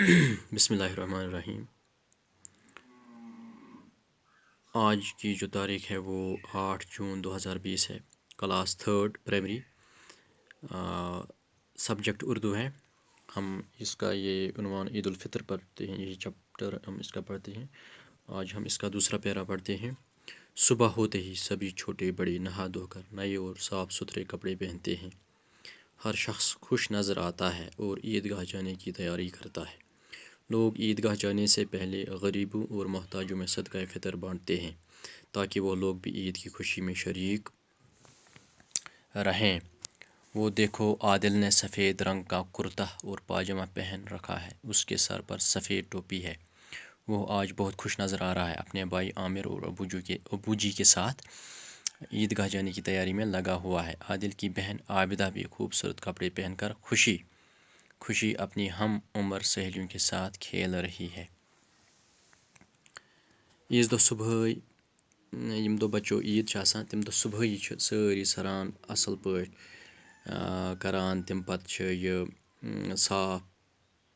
بسم اللہ الرحمن الرحیم۔ آج کی جو تاریخ ہے وہ 8 جون 2020 ہے۔ کلاس 3 پرائمری، سبجیکٹ اردو ہے۔ ہم اس کا یہ عنوان عید الفطر پڑھتے ہیں، یہ چیپٹر ہم اس کا پڑھتے ہیں۔ آج ہم اس کا دوسرا پیرا پڑھتے ہیں۔ صبح ہوتے ہی سبھی چھوٹے بڑے نہا دھو کر نئے اور صاف ستھرے کپڑے پہنتے ہیں۔ ہر شخص خوش نظر آتا ہے اور عیدگاہ جانے کی تیاری کرتا ہے۔ لوگ عیدگاہ جانے سے پہلے غریبوں اور محتاجوں میں صدقہ فطر بانٹتے ہیں تاکہ وہ لوگ بھی عید کی خوشی میں شریک رہیں۔ وہ دیکھو، عادل نے سفید رنگ کا کرتا اور پاجامہ پہن رکھا ہے، اس کے سر پر سفید ٹوپی ہے۔ وہ آج بہت خوش نظر آ رہا ہے۔ اپنے بھائی عامر اور ابو جی کے ساتھ عیدگاہ جانے کی تیاری میں لگا ہوا ہے۔ عادل کی بہن عابدہ بھی خوبصورت کپڑے پہن کر خوشی اپنی ہم عمر سہیلیوں کے ساتھ کھیل رہی ہے۔ عیز دۄہ صبحٲے یِم دۄہ بَچو عیٖد چھِ آسان، تَمہِ دۄہ صُبحٲیی چھِ سٲری سَران اَصٕل پٲٹھۍ کَران، تَمہِ پَتہٕ چھِ یہِ صاف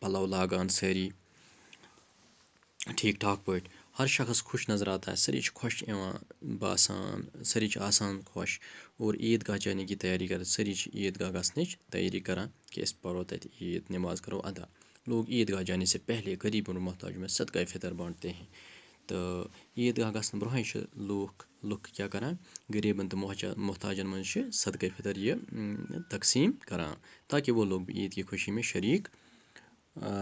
پَلَو لاگان سٲری ٹھیٖک ٹھاک پٲٹھۍ۔ ہر شخص خوش نظر آتا ہے، سٲری چھِ خۄش یِوان باسان، سٲری چھِ آسان خۄش اور عیٖدگاہ جانے کی تیاری کَران۔ سٲری چھِ عیٖدگاہ گژھنٕچ تیٲری کَران کہ أسۍ پَرو تَتہِ عیٖد، نماز کرو ادا۔ لوگ عیٖدگاہ جانے سے پہلے غریبوں اور محتاجوں میں صدقہ فطر بانٹتے ہیں۔ تہٕ عیٖدگاہ گژھنہٕ برونٛہٕے چھِ لُکھ کیٛاہ کَران، غریٖبن تہٕ محتاجن منٛز چھِ صدقہ فطر یہ تقسیٖم کَران تاکہ وہ لوگ بھی عید کی خوشی میں شریک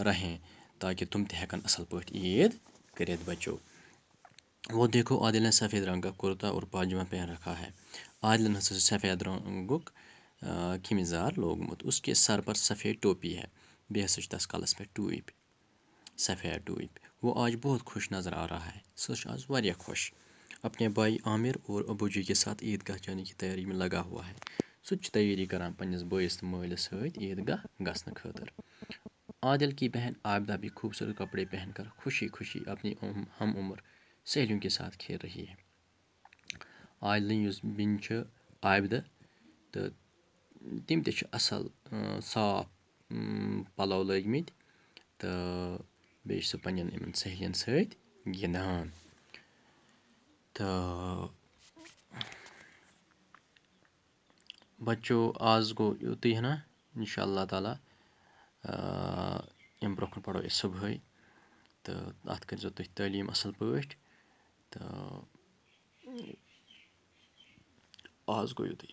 رہیں، تاکہ تم تہِ ہٮ۪کن اَصٕل پٲٹھۍ عید کٔرِتھ بچو۔ وہ دیکھو، عادل نے سفید رنگ کا کرتا اور پاجامہ پہن رکھا ہے۔ عادلن ہسا چھُ سفید رنگُک خٔمیٖزار لوگمُت، اس کے سر پر سفید ٹوپی ہے، بیٚیہِ ہسا چھِ تس کلس پٮ۪ٹھ ٹوٗپۍ، سفید ٹوٗپۍ۔ وہ آج بہت خوش نظر آ رہا ہے، سُہ چھُ آز واریاہ خۄش۔ اپنے بھائی عامر اور ابو جی کے ساتھ عیدگاہ جانے کی تیاری میں لگا ہوا ہے۔ سُہ تہِ چھُ تیٲری کران پنٛنِس بٲیِس تہٕ مٲلِس سۭتۍ عیدگاہ گژھنہٕ خٲطرٕ۔ عادل کی بہن عابدہ بھی خوبصورت کپڑے پہن کر خوشی اپنی ہم عمر سہیلیوں کے ساتھ کھیل رہی ہے۔ عادلٕنۍ یُس بیٚنہِ چھِ عابدہ، تہٕ تِم تہِ چھِ اَصٕل صاف پَلو لٲگۍمٕتۍ تہٕ بیٚیہِ چھِ سُہ پنٛنٮ۪ن یِمن سہیلیَن سۭتۍ گِنٛدان۔ تہٕ بچو، آز گوٚو یُتُے ہنا، اِنشاء اللہ تعالیٰ اَمہِ برونٛہہ کُن پَرو أسۍ صُبحٲے، تہٕ اَتھ کٔرۍزیو تُہۍ تعلیٖم اَصٕل پٲٹھۍ، تہٕ آز گوٚو یُتُے۔